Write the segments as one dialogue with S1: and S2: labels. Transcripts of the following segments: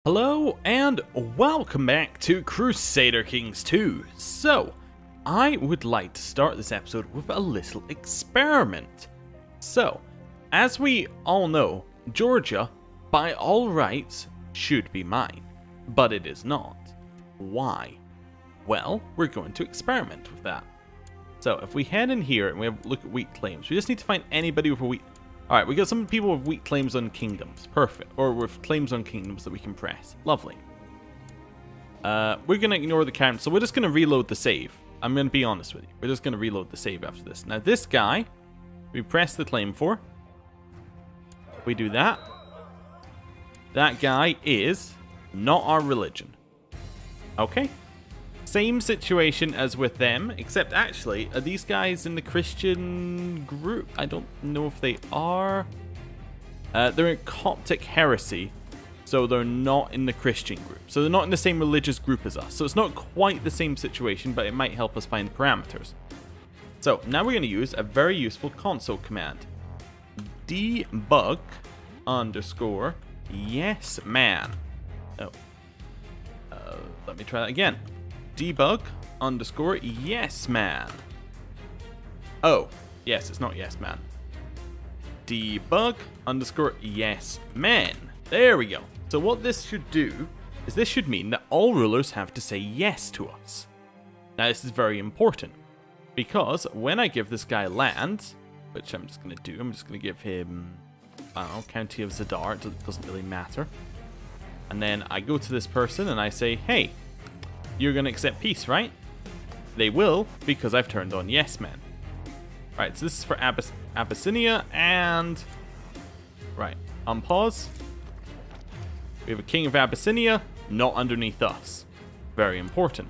S1: Hello and welcome back to Crusader Kings 2. So, I would like to start this episode with a little experiment. So, as we all know, Georgia, by all rights, should be mine, but it is not. Why? Well, we're going to experiment with that. So, if we head in here and we have a look at weak claims, we just need to find anybody with a weak... Alright, we got some people with weak claims on kingdoms. Perfect. Or with claims on kingdoms that we can press. Lovely. We're going to ignore the council. We're just going to reload the save. I'm going to be honest with you. We're just going to reload the save after this. Now, this guy, we press the claim for. We do that. That guy is not our religion. Okay. Same situation as with them, except actually, are these guys in the Christian group? I don't know if they are. They're in Coptic heresy, so they're not in the Christian group. So they're not in the same religious group as us. So it's not quite the same situation, but it might help us find parameters. So now we're going to use a very useful console command. Debug underscore yes man. Oh. Let me try that again. Debug underscore yes man. Oh, yes, it's not yes man. Debug underscore yes men. There we go. So what this should do is this should mean that all rulers have to say yes to us. Now this is very important because when I give this guy land, which I'm just going to do, I'm just going to give him, I don't know, County of Zadar. It doesn't really matter. And then I go to this person and I say, hey, you're going to accept peace, right? They will, because I've turned on yes men. Right, so this is for Abyssinia and... Right, unpause. We have a king of Abyssinia, not underneath us. Very important.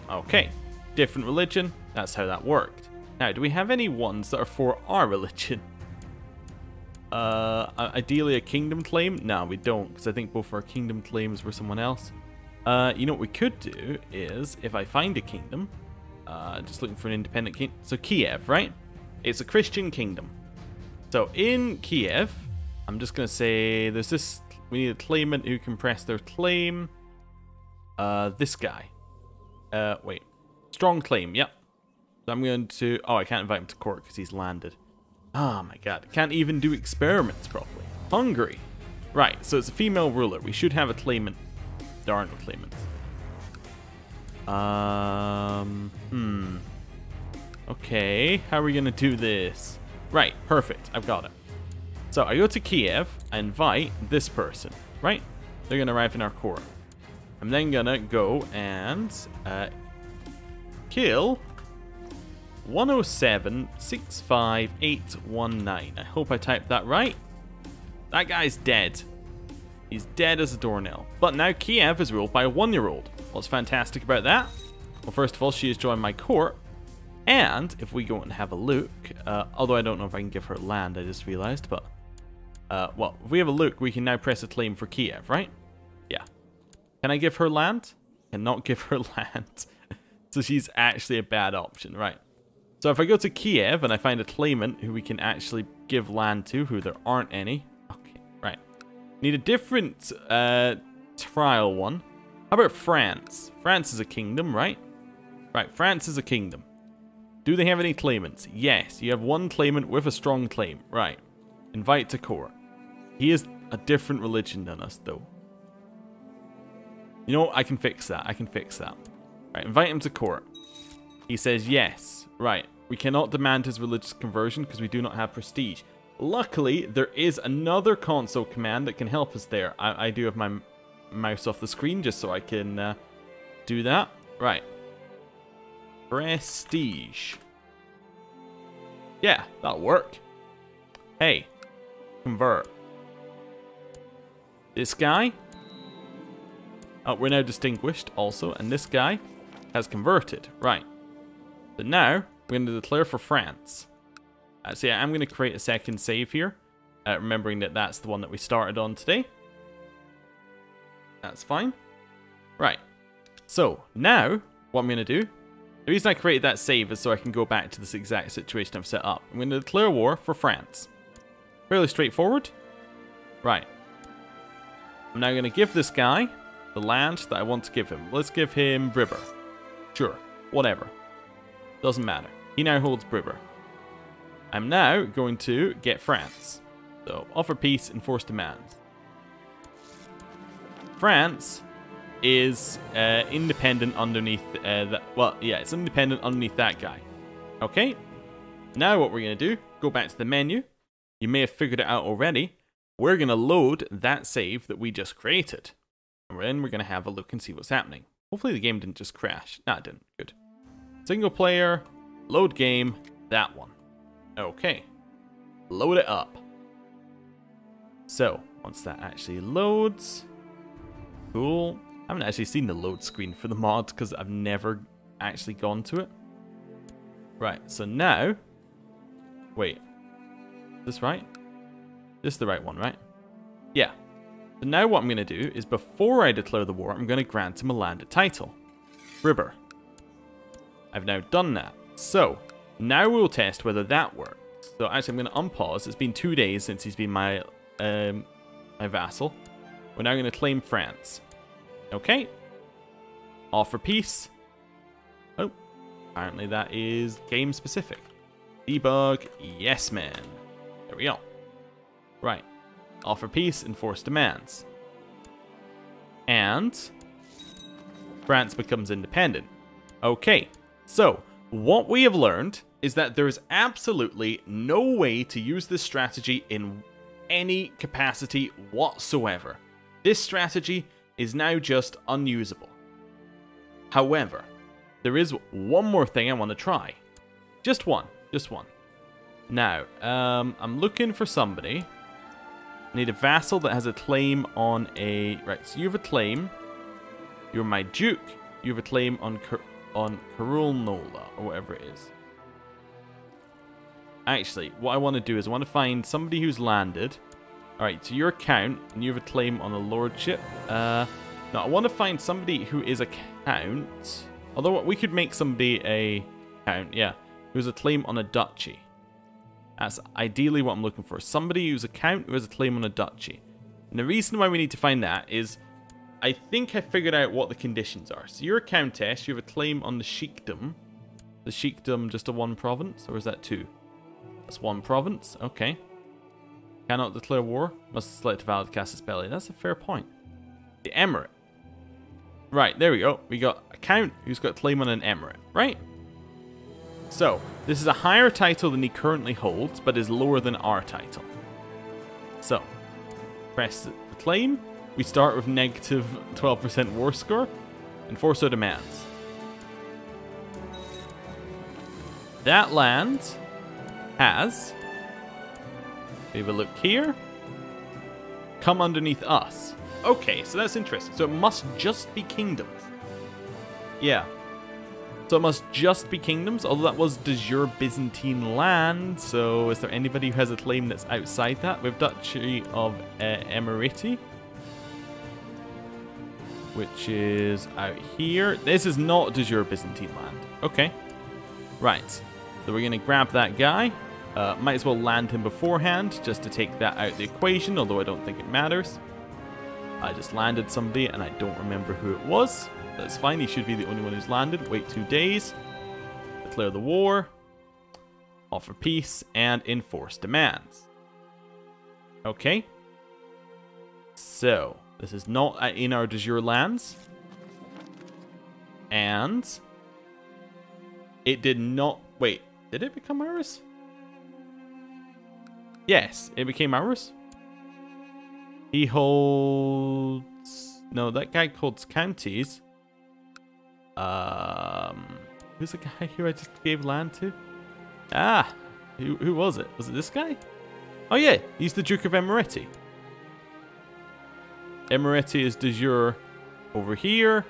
S1: Okay, different religion, that's how that worked. Now, do we have any ones that are for our religion? Ideally a kingdom claim? No, we don't, because I think both our kingdom claims were someone else. You know what we could do is, if I find a kingdom, just looking for an independent king. So Kiev, right? It's a Christian kingdom. So in Kiev, I'm just going to say, there's this, we need a claimant who can press their claim. This guy. Wait. Strong claim, yep. So I'm going to, oh, I can't invite him to court because he's landed. Oh my god, can't even do experiments properly. Hungary. Right, so it's a female ruler. We should have a claimant. There aren't no claimants. Okay, how are we gonna do this? Right, perfect, I've got it. So I go to Kiev, I invite this person, right? They're gonna arrive in our court. I'm then gonna go and kill 107-65819. I hope I typed that right. That guy's dead. He's dead as a doornail. But now Kiev is ruled by a 1-year-old. What's fantastic about that? Well, first of all, she has joined my court. And if we go and have a look, although I don't know if I can give her land, I just realized, but well, if we have a look, we can now press a claim for Kiev, right? Yeah. Can I give her land? Cannot give her land. So she's actually a bad option, right? So if I go to Kiev and I find a claimant who we can actually give land to, who there aren't any. Okay, right. Need a different trial one. How about France? France is a kingdom, right? Right, France is a kingdom. Do they have any claimants? Yes, you have one claimant with a strong claim. Right. Invite to court. He is a different religion than us, though. You know, I can fix that. I can fix that. Right, invite him to court. He says yes. Right, we cannot demand his religious conversion because we do not have prestige. Luckily, there is another console command that can help us there. I do have my mouse off the screen just so I can do that. Right. Prestige. Yeah, that'll work. Hey, convert. This guy. Oh, we're now distinguished also, and this guy has converted. Right. So now, we're going to declare for France. So yeah, I'm going to create a second save here, remembering that that's the one that we started on today. That's fine. Right. So, now, what I'm going to do, the reason I created that save is so I can go back to this exact situation I've set up. I'm going to declare war for France. Fairly straightforward. Right. I'm now going to give this guy the land that I want to give him. Let's give him Bribber. Sure, whatever. Doesn't matter. He now holds Bribber. I'm now going to get France. So, offer peace, enforce demands. France is independent underneath that. Well, yeah, it's independent underneath that guy. Okay. Now what we're going to do, go back to the menu. You may have figured it out already. We're going to load that save that we just created. And then we're going to have a look and see what's happening. Hopefully the game didn't just crash. Nah, it didn't. Good. Single player, load game, that one. Okay. Load it up. So, once that actually loads. Cool. I haven't actually seen the load screen for the mod because I've never actually gone to it. Right, so now... Wait. Is this right? This is the right one, right? Yeah. So now what I'm going to do is before I declare the war, I'm going to grant him a landed title. Bribber. I've now done that. So, now we'll test whether that works. So actually I'm going to unpause. It's been 2 days since he's been my vassal. We're now going to claim France. Okay. Offer peace. Oh, apparently that is game specific. Debug, yes man. There we go. Right. Offer peace, enforce demands. And France becomes independent. Okay, so what we have learned is that there is absolutely no way to use this strategy in any capacity whatsoever. This strategy is now just unusable. However, there is one more thing I want to try. Just one. Now, I'm looking for somebody. I need a vassal that has a claim on a... Right, so you have a claim. You're my duke. You have a claim on Carolnola, or whatever it is. Actually, what I want to do is I want to find somebody who's landed. Alright, so you're a count, and you have a claim on a lordship. No, I want to find somebody who is a count. Although we could make somebody a count, yeah. Who has a claim on a duchy. That's ideally what I'm looking for. Somebody who's a count who has a claim on a duchy. And the reason why we need to find that is I think I figured out what the conditions are. So you're a countess, you have a claim on the sheikdom. The sheikdom just a one province, or is that two? That's one province, okay. Cannot declare war, must select a valid cast a spell. That's a fair point. The emirate. Right, there we go. We got a count who's got a claim on an emirate, right? So, this is a higher title than he currently holds, but is lower than our title. So, press the claim. We start with negative 12% war score. Enforce our demands. That land has, we have a look here, come underneath us. Okay, so that's interesting. So it must just be kingdoms. Yeah. So it must just be kingdoms, although that was de jure Byzantine land. So is there anybody who has a claim that's outside that? We have Duchy of Emirati, which is out here. This is not de jure Byzantine land. Okay. Right. So we're going to grab that guy. Might as well land him beforehand, just to take that out of the equation, although I don't think it matters. I just landed somebody, and I don't remember who it was. That's fine, he should be the only one who's landed. Wait 2 days. Declare the war. Offer peace, and enforce demands. Okay. So, this is not in our de jure lands. And it did not... Wait, did it become ours? Yes, it became ours. He holds... No, that guy holds counties. Who's the guy who I just gave land to? Ah, who was it? Was it this guy? Oh yeah, he's the Duke of Emirati. Emirati is de jure over here,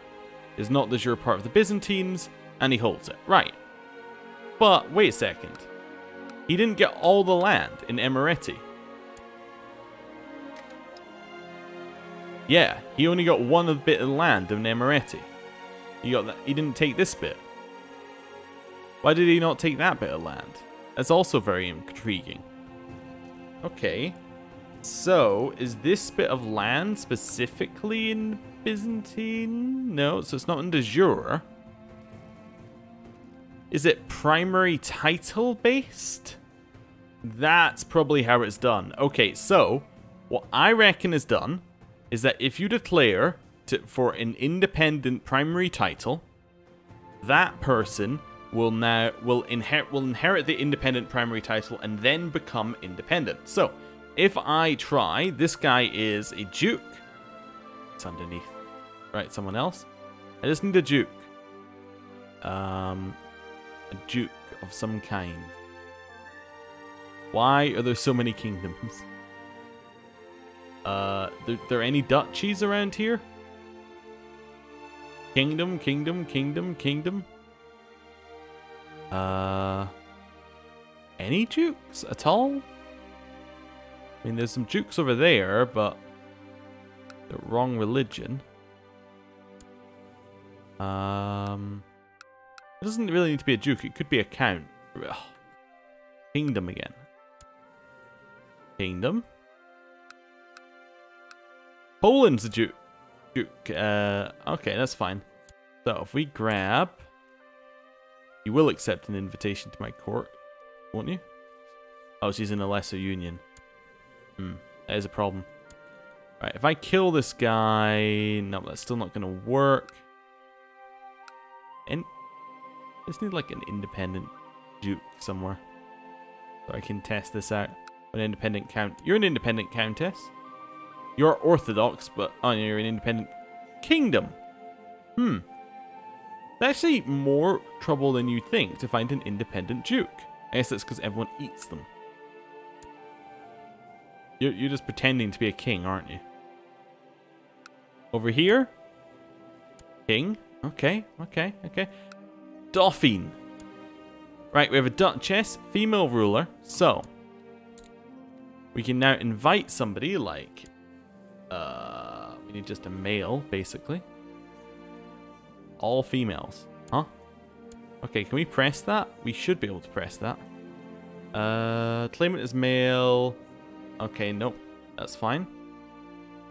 S1: is not de jure part of the Byzantines, and he holds it. Right. But, wait a second. He didn't get all the land in Emirati. Yeah, he only got one of bit of land in Emirati. He got that. He didn't take this bit. Why did he not take that bit of land? That's also very intriguing. Okay. So, is this bit of land specifically in Byzantine? No, so it's not in de jure. Is it primary title based? That's probably how it's done. Okay, so what I reckon is done is that if you declare for an independent primary title, that person will inherit the independent primary title and then become independent. So, if I try, this guy is a duke. It's underneath. Right, someone else. I just need a duke. A duke of some kind. Why are there so many kingdoms? There any duchies around here? Kingdom. Any dukes at all? I mean, there's some dukes over there, but the wrong religion. It doesn't really need to be a duke. It could be a count. Ugh. Kingdom again. Kingdom. Poland's a duke. Okay, that's fine. So if we grab, you will accept an invitation to my court, won't you? Oh, she's in a lesser union. That is a problem. Right, if I kill this guy, no, that's still not going to work. And I just need like an independent duke somewhere, so I can test this out. An independent count. You're an independent countess. You're Orthodox, but oh, you're an independent kingdom. It's actually more trouble than you think to find an independent duke. I guess that's because everyone eats them. You're just pretending to be a king, aren't you? Over here, king. Okay. Dauphine. Right, we have a duchess, female ruler. So we can now invite somebody like. We need just a male, basically. All females. Huh? Okay, can we press that? We should be able to press that. Claimant is male. Okay, nope. That's fine.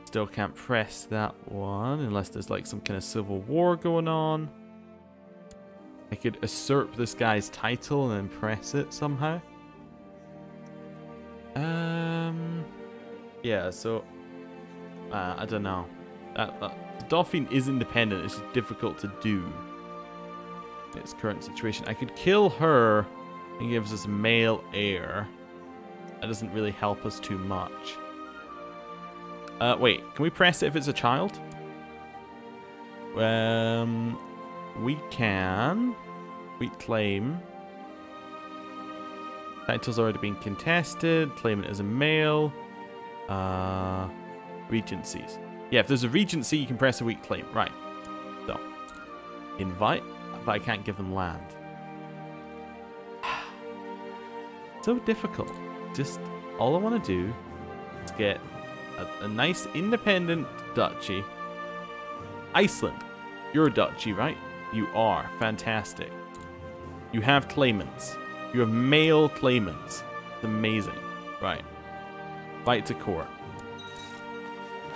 S1: Still can't press that one unless there's like some kind of civil war going on. I could usurp this guy's title and then press it somehow. Yeah, so I don't know. Dauphine is independent. It's just difficult to do in its current situation. I could kill her and gives us male heir. That doesn't really help us too much. Wait, can we press it if it's a child? We can. We claim. Title's already been contested. Claim it as a male. Regencies. Yeah, if there's a regency, you can press a weak claim. Right. So, invite, but I can't give them land. So difficult. Just, all I want to do is get a nice independent duchy. Iceland. You're a duchy, right? You are. Fantastic. You have claimants. You have male claimants. It's amazing. Right. Fight to court.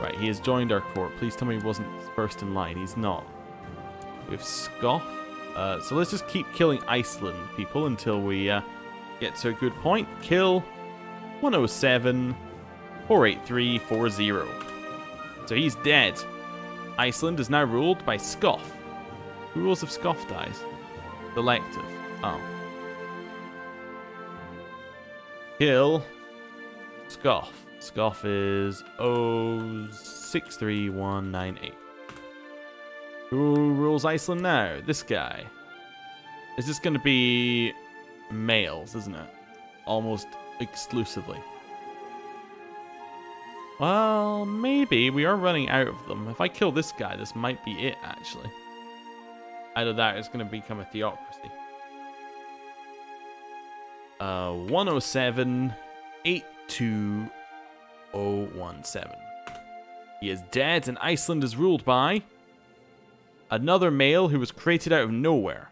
S1: Right, he has joined our court. Please tell me he wasn't first in line. He's not. We have Scoff. So let's just keep killing Iceland people until we get to a good point. Kill 107 483 40. So he's dead. Iceland is now ruled by Scoff. Who rules if Scoff dies? Selective. Oh. Kill Scoff. Scoff is 063198. Who rules Iceland now? This guy. Is this going to be males, isn't it? Almost exclusively. Well, maybe. We are running out of them. If I kill this guy, this might be it, actually. Either that or it's going to become a theocracy. 107 82017. He is dead, and Iceland is ruled by another male who was created out of nowhere.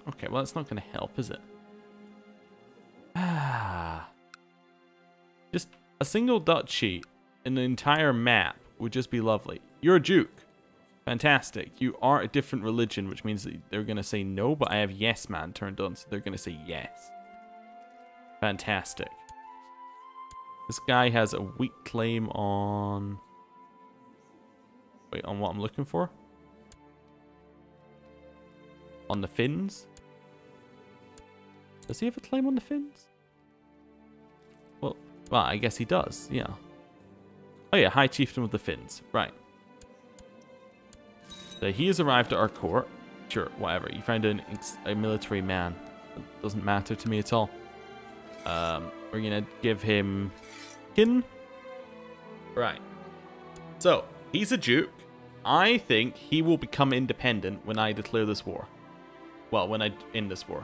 S1: Okay, well, that's not going to help, is it? A single duchy in the entire map would just be lovely. You're a duke. Fantastic. You are a different religion, which means that they're going to say no, but I have yes man turned on, so they're going to say yes. Fantastic. This guy has a weak claim on... Wait, on what I'm looking for? On the Finns? Does he have a claim on the Finns? Well, I guess he does, yeah. Oh yeah, High Chieftain of the Finns. Right. So he has arrived at our court. Sure, whatever. You found a military man. It doesn't matter to me at all. We're going to give him... kin. Right. So, he's a duke. I think he will become independent when I declare this war. Well, when I end this war.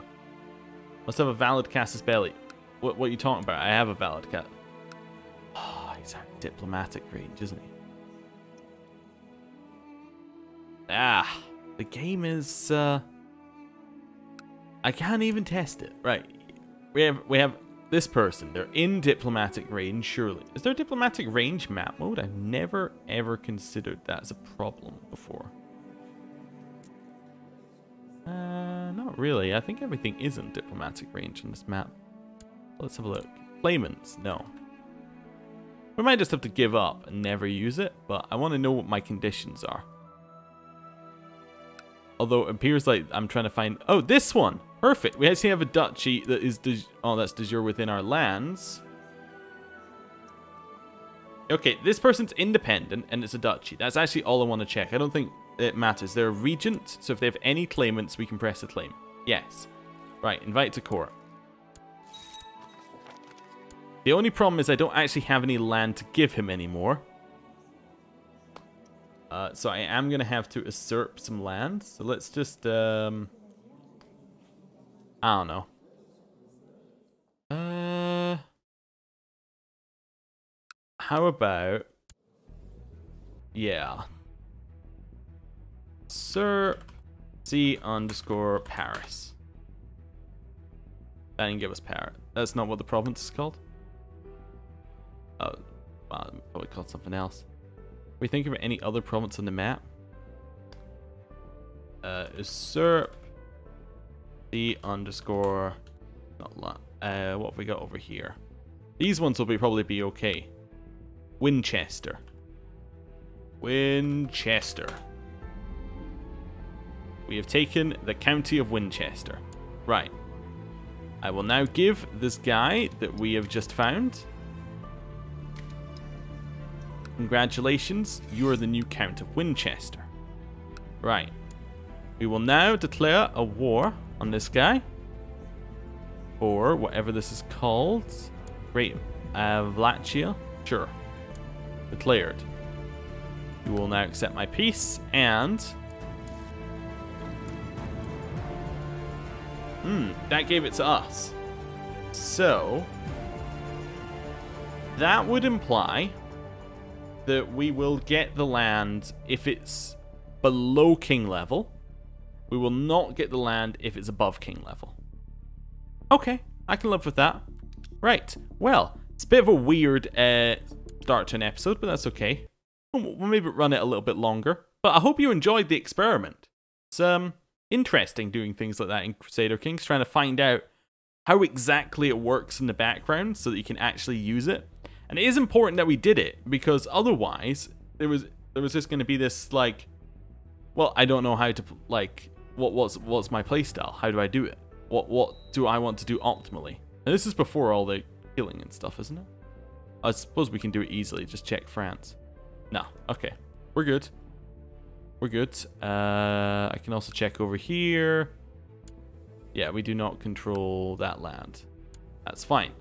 S1: Must have a valid casus belli. What are you talking about? I have a valid cat. Oh, he's at diplomatic range, isn't he? Ah, the game is... I can't even test it. Right. We have this person. They're in diplomatic range, surely. Is there a diplomatic range map mode? I've never, ever considered that as a problem before. Not really. I think everything is in diplomatic range on this map. Let's have a look. Claimants, no. We might just have to give up and never use it, but I want to know what my conditions are. Although it appears like I'm trying to find... Oh, this one! Perfect! We actually have a duchy that is... that's de jure within our lands. Okay, this person's independent and it's a duchy. That's actually all I want to check. I don't think it matters. They're a regent, so if they have any claimants, we can press a claim. Yes. Right, invite to court. The only problem is I don't actually have any land to give him anymore. So I am going to have to usurp some land. So let's just, I don't know. How about, yeah. Sir C_Paris. That didn't give us Paris. That's not what the province is called. Oh, well, probably called something else. We think of any other province on the map. Usurp C_. Not lot. What have we got over here? These ones will probably be okay. Winchester. Winchester. We have taken the county of Winchester. Right. I will now give this guy that we have just found. Congratulations, you are the new Count of Winchester. Right. We will now declare a war on this guy. Or whatever this is called. Great. Vlachia. Sure. Declared. You will now accept my peace and... that gave it to us. So... that would imply... that we will get the land if it's below king level. We will not get the land if it's above king level. Okay, I can live with that. Right, well, it's a bit of a weird start to an episode, but that's okay. We'll maybe run it a little bit longer. But I hope you enjoyed the experiment. It's interesting doing things like that in Crusader Kings, trying to find out how exactly it works in the background so that you can actually use it. And it is important that we did it, because otherwise there was just going to be this like, well, I don't know how to like what's my playstyle? How do I do it? What do I want to do optimally? And this is before all the killing and stuff, isn't it? I suppose we can do it easily. Just check France. No, okay, we're good. We're good. I can also check over here. Yeah, we do not control that land. That's fine.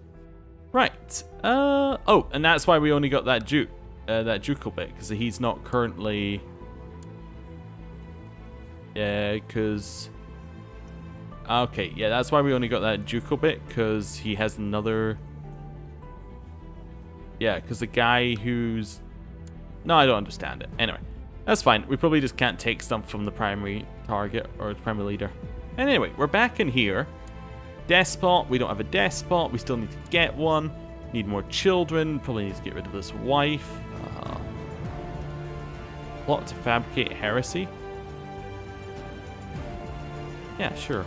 S1: Right. Oh, and that's why we only got that ducal bit, because he's not currently. Yeah, because. Okay, yeah, that's why we only got that ducal bit, because he has another. Yeah, because the guy who's. No, I don't understand it. Anyway, that's fine. We probably just can't take stuff from the primary target or the primary leader. And anyway, we're back in here. Despot, we don't have a despot. We still need to get one. Need more children. Probably need to get rid of this wife. Plot to fabricate heresy. Yeah, sure.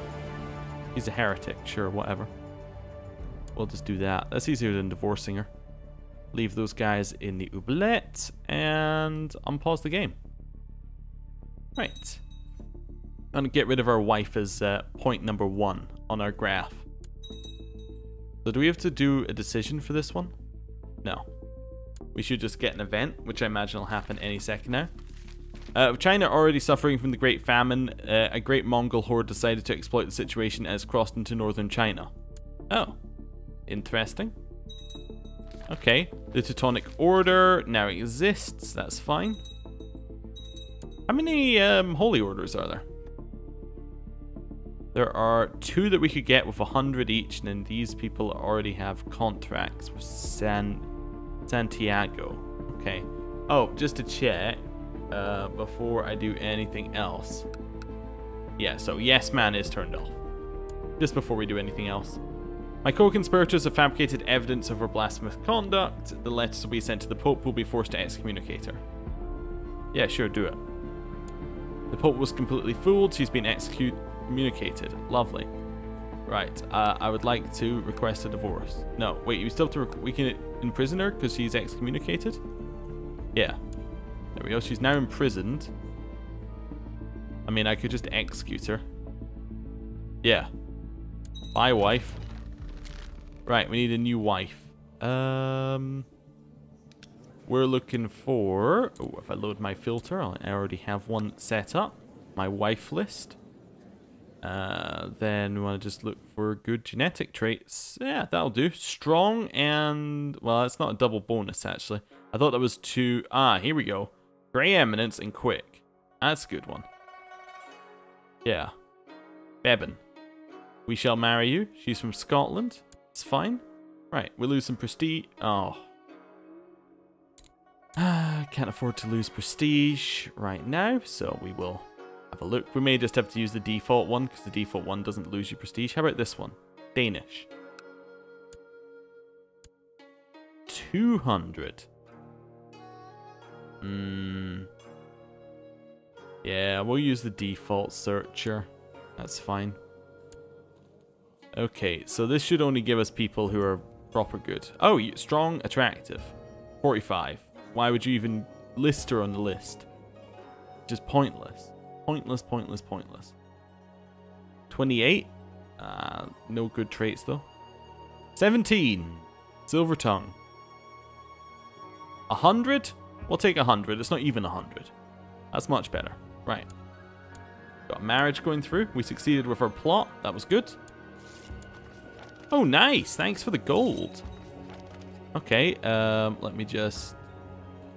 S1: He's a heretic. Sure, whatever. We'll just do that. That's easier than divorcing her. Leave those guys in the oubliette and unpause the game. Right. I'm gonna get rid of our wife as point number 1 on our graph. So do we have to do a decision for this one? No. We should just get an event, which I imagine will happen any second now. China already suffering from the Great Famine. A great Mongol horde decided to exploit the situation and has crossed into northern China. Oh. Interesting. Okay. The Teutonic Order now exists. That's fine. How many holy orders are there? There are 2 that we could get with 100 each, and then these people already have contracts with Santiago. Okay. Oh, just to check before I do anything else. Yeah, so yes man is turned off. Just before we do anything else. My co-conspirators have fabricated evidence of her blasphemous conduct. The letters will be sent to the Pope, who will be forced to excommunicate her. Yeah, sure, do it. The Pope was completely fooled. She's been excommunicated. Lovely. Right, I would like to request a divorce. No, wait, you still have to... we can imprison her because she's excommunicated? Yeah. There we go. She's now imprisoned. I mean, I could just execute her. Yeah. Bye, wife. Right, we need a new wife. We're looking for... oh, if I load my filter, I already have one set up. My wife list. Then we want to just look for good genetic traits. Yeah, that'll do. Strong and... well, it's not a double bonus, actually. I thought that was 2... ah, here we go. Grey Eminence and Quick. That's a good one. Yeah. Bebin. We shall marry you. She's from Scotland. It's fine. Right, we lose some prestige. Oh. Can't afford to lose prestige right now, so we will have a look. We may just have to use the default one, because the default one doesn't lose you prestige. How about this one? Danish. 200. Yeah, we'll use the default searcher. That's fine. Okay, so this should only give us people who are proper good. Oh, strong, attractive. 45. Why would you even list her on the list? Just pointless. Pointless, pointless, pointless. 28. No good traits, though. 17. Silver tongue. 100? We'll take 100. It's not even 100. That's much better. Right. Got a marriage going through. We succeeded with our plot. That was good. Oh, nice. Thanks for the gold. Okay, let me just...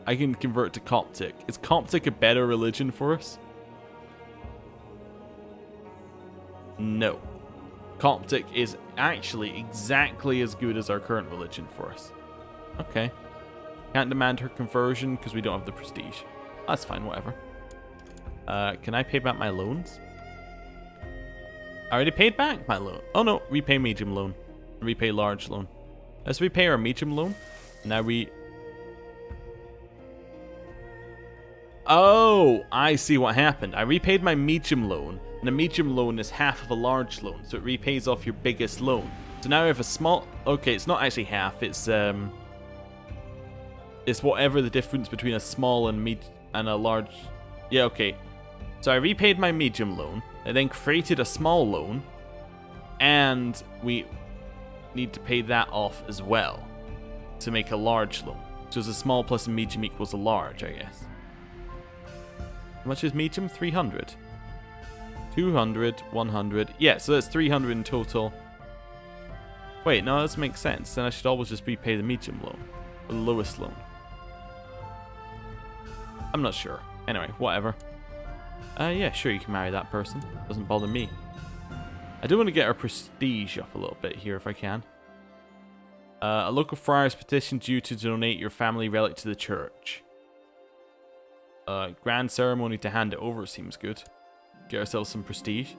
S1: I can convert to Coptic. Is Coptic a better religion for us? No. Coptic is actually exactly as good as our current religion for us. Okay. Can't demand her conversion because we don't have the prestige. That's fine, whatever. Can I pay back my loans? I already paid back my loan. Oh no, repay medium loan. Repay large loan. Let's repay our medium loan. Now we... oh, I see what happened. I repaid my medium loan, and a medium loan is half of a large loan, so it repays off your biggest loan. So now I have a small... okay, it's not actually half, it's whatever the difference between a small and a large... yeah, okay. So I repaid my medium loan, I then created a small loan, and we need to pay that off as well to make a large loan. So it's a small plus a medium equals a large, I guess. How much is medium? 300. 200, 100. Yeah, so that's 300 in total. Wait, no, that makes sense. Then I should always just repay the medium loan. Or the lowest loan. I'm not sure. Anyway, whatever. Yeah, sure, you can marry that person. Doesn't bother me. I do want to get our prestige up a little bit here if I can. A local friar has petitioned you to donate your family relic to the church. Grand ceremony to hand it over seems good. Get ourselves some prestige.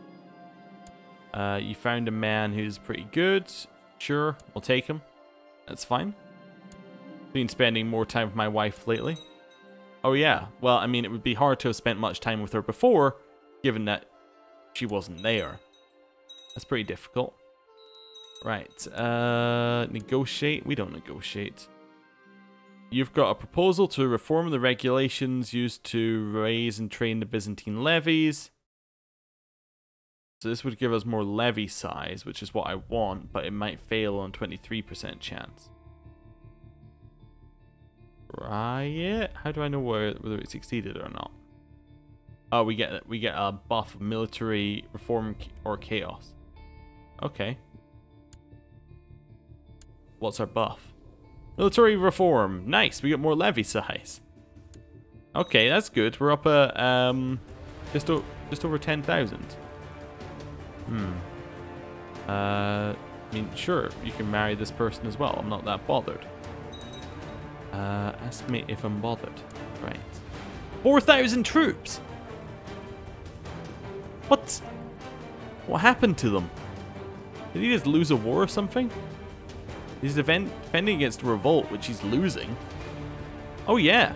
S1: You found a man who's pretty good. Sure, we'll take him. That's fine. Been spending more time with my wife lately. Oh yeah, well, I mean, it would be hard to have spent much time with her before, given that she wasn't there. That's pretty difficult. Right, negotiate. We don't negotiate. You've got a proposal to reform the regulations used to raise and train the Byzantine levies. So this would give us more levy size, which is what I want, but it might fail on 23% chance. Riot? How do I know whether it succeeded or not? Oh, we get a buff of military reform or chaos. Okay. What's our buff? Military reform. Nice. We get more levy size. Okay, that's good. We're up at just over 10,000. I mean, sure, you can marry this person as well. I'm not that bothered. Ask me if I'm bothered. Right. 4,000 troops! What? What happened to them? Did he just lose a war or something? He's defending against a revolt, which he's losing. Oh yeah.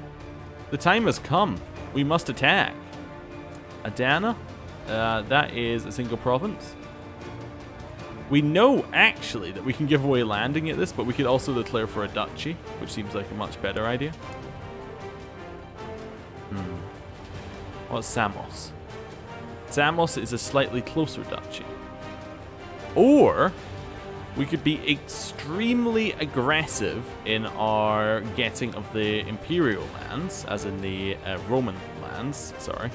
S1: The time has come. We must attack. Adana? That is a single province. We know, actually, that we can give away landing at this, but we could also declare for a duchy, which seems like a much better idea. What's Samos? Samos is a slightly closer duchy. Or we could be extremely aggressive in our getting of the imperial lands, as in the Roman lands, sorry.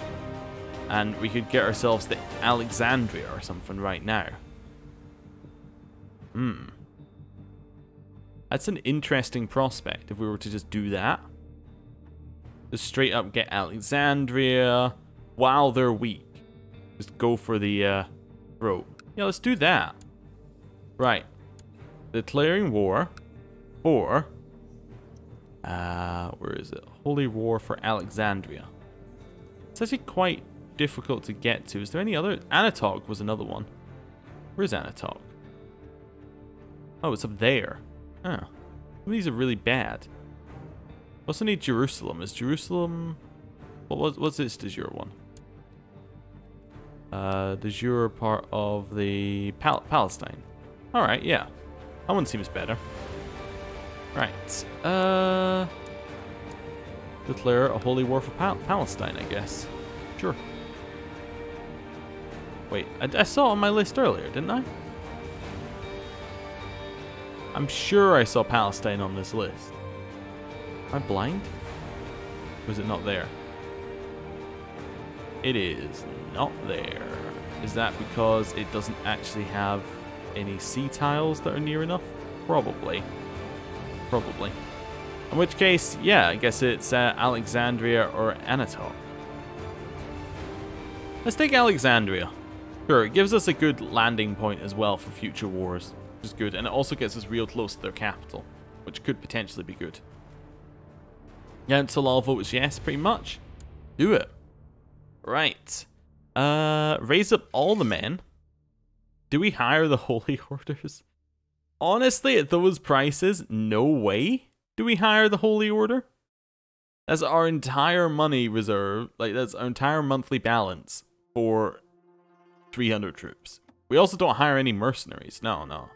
S1: And we could get ourselves the Alexandria or something right now. That's an interesting prospect if we were to just do that. Just straight up get Alexandria while they're weak. Just go for the throat. Yeah, let's do that. Right. Declaring war for where is it? Holy War for Alexandria. It's actually quite difficult to get to. Is there any other? Anatog was another one. Where's Anatog? Oh, it's up there. Huh. Some of these are really bad. Also need Jerusalem. Is Jerusalem... What's this de jure one? De jure part of the Palestine. Alright, yeah. That one seems better. Right. Declare a holy war for Palestine, I guess. Sure. Wait, I saw it on my list earlier, didn't I? I'm sure I saw Palestine on this list. Am I blind? Or is it not there? It is not there. Is that because it doesn't actually have any sea tiles that are near enough? Probably. Probably. In which case, yeah, I guess it's Alexandria or Anatol. Let's take Alexandria. Sure, it gives us a good landing point as well for future wars, which is good. And it also gets us real close to their capital, which could potentially be good. Council all votes yes, pretty much. Do it. Right. Raise up all the men. Do we hire the Holy Orders? Honestly, at those prices, no way do we hire the Holy Order. That's our entire money reserve. Like, that's our entire monthly balance for 300 troops. We also don't hire any mercenaries. No, no.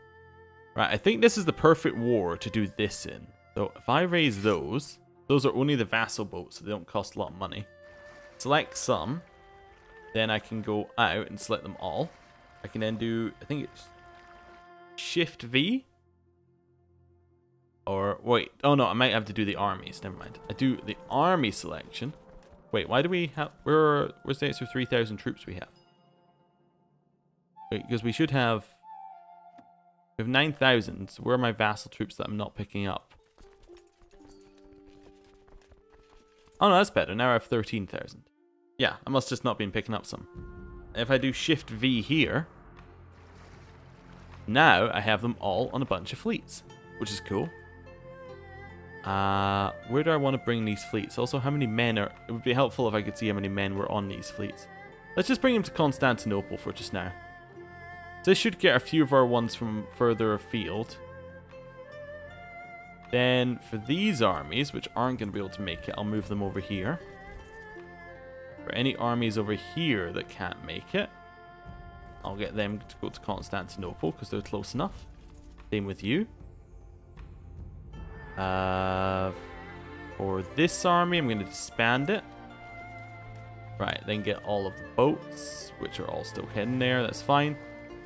S1: Right, I think this is the perfect war to do this in. So if I raise those are only the vassal boats, so they don't cost a lot of money. Select some. Then I can go out and select them all. I can then do, I think it's Shift V. Or, wait, oh no, I might have to do the armies, never mind. I do the army selection. Wait, why do we have, where's the extra 3,000 troops we have? Wait, because we should have, we have 9,000, so where are my vassal troops that I'm not picking up? Oh no, that's better, now I have 13,000. Yeah, I must just not been picking up some. If I do Shift V here, now I have them all on a bunch of fleets, which is cool. Where do I want to bring these fleets? Also, how many men are... It would be helpful if I could see how many men were on these fleets. Let's just bring them to Constantinople for just now. This should get a few of our ones from further afield. Then for these armies, which aren't going to be able to make it, I'll move them over here. For any armies over here that can't make it, I'll get them to go to Constantinople because they're close enough. Same with you. For this army, I'm going to disband it. Right, then get all of the boats, which are all still hidden there. That's fine.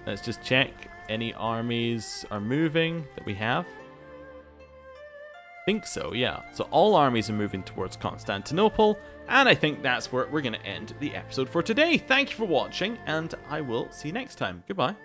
S1: Let's just check any armies are moving that we have. I think so, yeah. So all armies are moving towards Constantinople, and I think that's where we're going to end the episode for today. Thank you for watching, and I will see you next time. Goodbye.